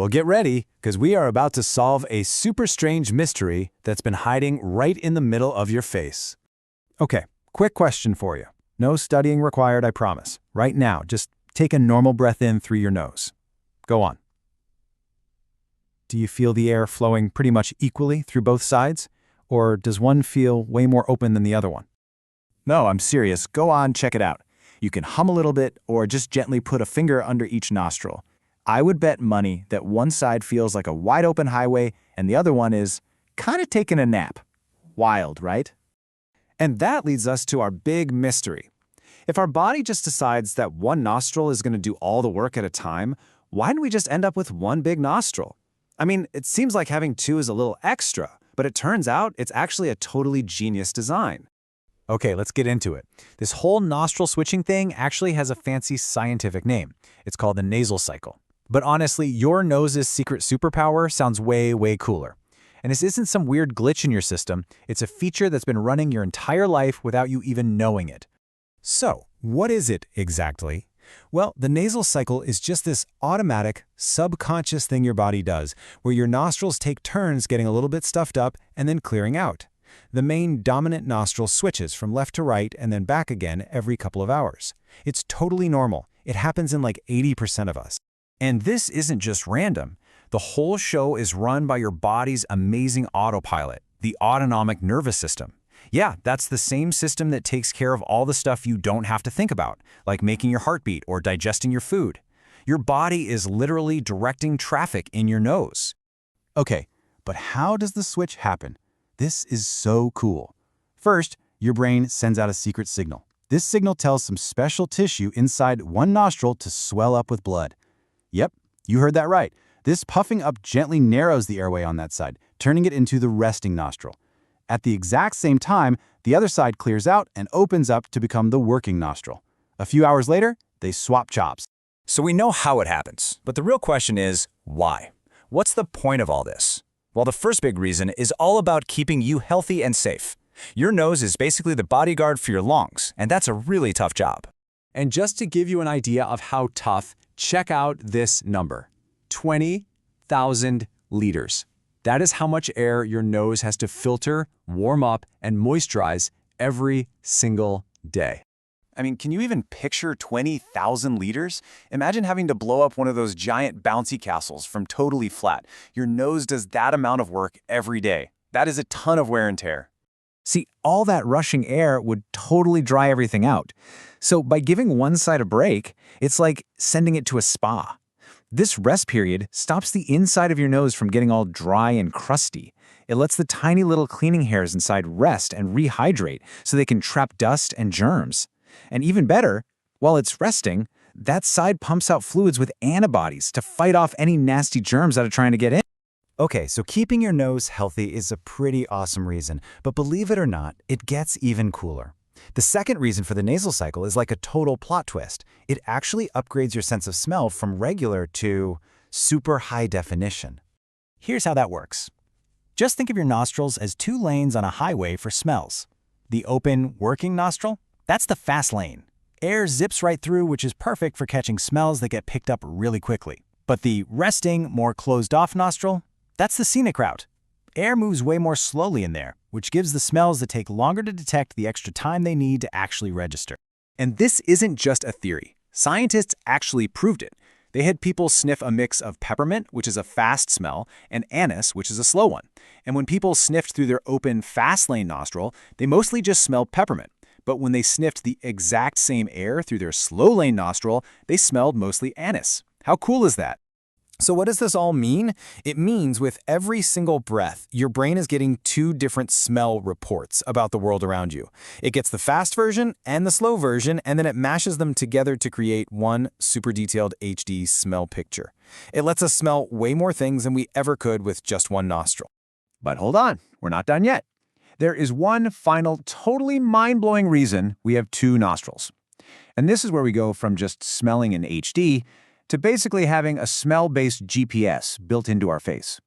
Well, get ready, because we are about to solve a super strange mystery that's been hiding right in the middle of your face. Okay, quick question for you. No studying required, I promise. Right now, just take a normal breath in through your nose. Go on. Do you feel the air flowing pretty much equally through both sides? Or does one feel way more open than the other one? No, I'm serious. Go on, check it out. You can hum a little bit or just gently put a finger under each nostril. I would bet money that one side feels like a wide open highway and the other one is kind of taking a nap. Wild, right? And that leads us to our big mystery. If our body just decides that one nostril is going to do all the work at a time, why didn't we just end up with one big nostril? I mean, it seems like having two is a little extra, but it turns out it's actually a totally genius design. Okay, let's get into it. This whole nostril switching thing actually has a fancy scientific name. It's called the nasal cycle. But honestly, your nose's secret superpower sounds way, way cooler. And this isn't some weird glitch in your system. It's a feature that's been running your entire life without you even knowing it. So, what is it exactly? Well, the nasal cycle is just this automatic, subconscious thing your body does, where your nostrils take turns getting a little bit stuffed up and then clearing out. The main dominant nostril switches from left to right and then back again every couple of hours. It's totally normal. It happens in like 80% of us. And this isn't just random. The whole show is run by your body's amazing autopilot, the autonomic nervous system. Yeah, that's the same system that takes care of all the stuff you don't have to think about, like making your heart beat or digesting your food. Your body is literally directing traffic in your nose. Okay, but how does the switch happen? This is so cool. First, your brain sends out a secret signal. This signal tells some special tissue inside one nostril to swell up with blood. Yep, you heard that right. This puffing up gently narrows the airway on that side, turning it into the resting nostril. At the exact same time, the other side clears out and opens up to become the working nostril. A few hours later, they swap chops. So we know how it happens, but the real question is, why? What's the point of all this? Well, the first big reason is all about keeping you healthy and safe. Your nose is basically the bodyguard for your lungs, and that's a really tough job. And just to give you an idea of how tough, check out this number. 20,000 liters. That is how much air your nose has to filter, warm up, and moisturize every single day. I mean, can you even picture 20,000 liters? Imagine having to blow up one of those giant bouncy castles from totally flat. Your nose does that amount of work every day. That is a ton of wear and tear. See, all that rushing air would totally dry everything out. So by giving one side a break, it's like sending it to a spa. This rest period stops the inside of your nose from getting all dry and crusty. It lets the tiny little cleaning hairs inside rest and rehydrate so they can trap dust and germs. And even better, while it's resting, that side pumps out fluids with antibodies to fight off any nasty germs that are trying to get in. Okay, so keeping your nose healthy is a pretty awesome reason, but believe it or not, it gets even cooler. The second reason for the nasal cycle is like a total plot twist. It actually upgrades your sense of smell from regular to super high definition. Here's how that works. Just think of your nostrils as two lanes on a highway for smells. The open, working nostril, that's the fast lane. Air zips right through, which is perfect for catching smells that get picked up really quickly. But the resting, more closed-off nostril, that's the scenic route. Air moves way more slowly in there, which gives the smells that take longer to detect the extra time they need to actually register. And this isn't just a theory. Scientists actually proved it. They had people sniff a mix of peppermint, which is a fast smell, and anise, which is a slow one. And when people sniffed through their open fast lane nostril, they mostly just smelled peppermint. But when they sniffed the exact same air through their slow lane nostril, they smelled mostly anise. How cool is that? So what does this all mean? It means with every single breath, your brain is getting two different smell reports about the world around you. It gets the fast version and the slow version, and then it mashes them together to create one super detailed HD smell picture. It lets us smell way more things than we ever could with just one nostril. But hold on, we're not done yet. There is one final, totally mind-blowing reason we have two nostrils. And this is where we go from just smelling in HD to basically having a smell-based GPS built into our face.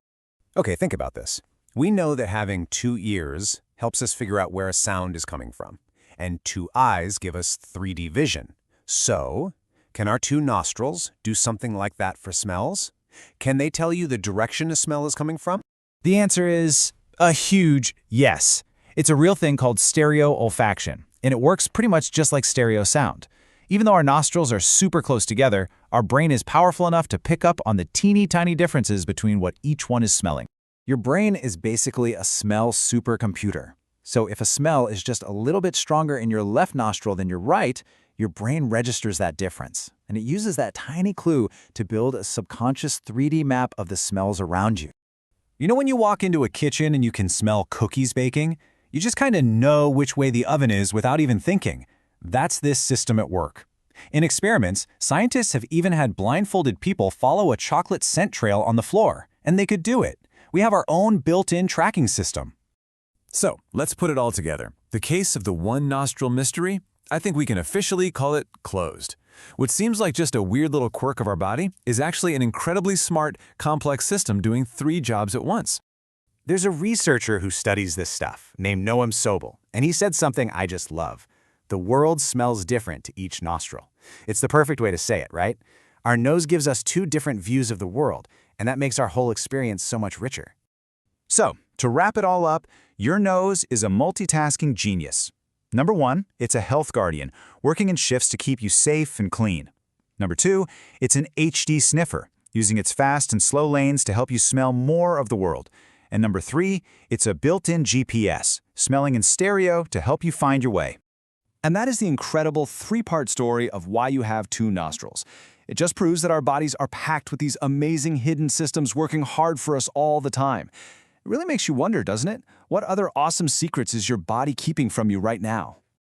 Okay, think about this. We know that having two ears helps us figure out where a sound is coming from, and two eyes give us 3D vision. So, can our two nostrils do something like that for smells? Can they tell you the direction a smell is coming from? The answer is a huge yes. It's a real thing called stereo olfaction, and it works pretty much just like stereo sound. Even though our nostrils are super close together, our brain is powerful enough to pick up on the teeny tiny differences between what each one is smelling. Your brain is basically a smell supercomputer. So if a smell is just a little bit stronger in your left nostril than your right, your brain registers that difference. And it uses that tiny clue to build a subconscious 3D map of the smells around you. You know when you walk into a kitchen and you can smell cookies baking? You just kind of know which way the oven is without even thinking. That's this system at work. In experiments, scientists have even had blindfolded people follow a chocolate scent trail on the floor, and they could do it. We have our own built-in tracking system. So, let's put it all together. The case of the one nostril mystery, I think we can officially call it closed. What seems like just a weird little quirk of our body is actually an incredibly smart, complex system doing 3 jobs at once. There's a researcher who studies this stuff named Noam Sobel, and he said something I just love. The world smells different to each nostril. It's the perfect way to say it, right? Our nose gives us 2 different views of the world, and that makes our whole experience so much richer. So, to wrap it all up, your nose is a multitasking genius. Number 1, it's a health guardian, working in shifts to keep you safe and clean. Number 2, it's an HD sniffer, using its fast and slow lanes to help you smell more of the world. And number 3, it's a built-in GPS, smelling in stereo to help you find your way. And that is the incredible 3-part story of why you have 2 nostrils. It just proves that our bodies are packed with these amazing hidden systems working hard for us all the time. It really makes you wonder, doesn't it? What other awesome secrets is your body keeping from you right now?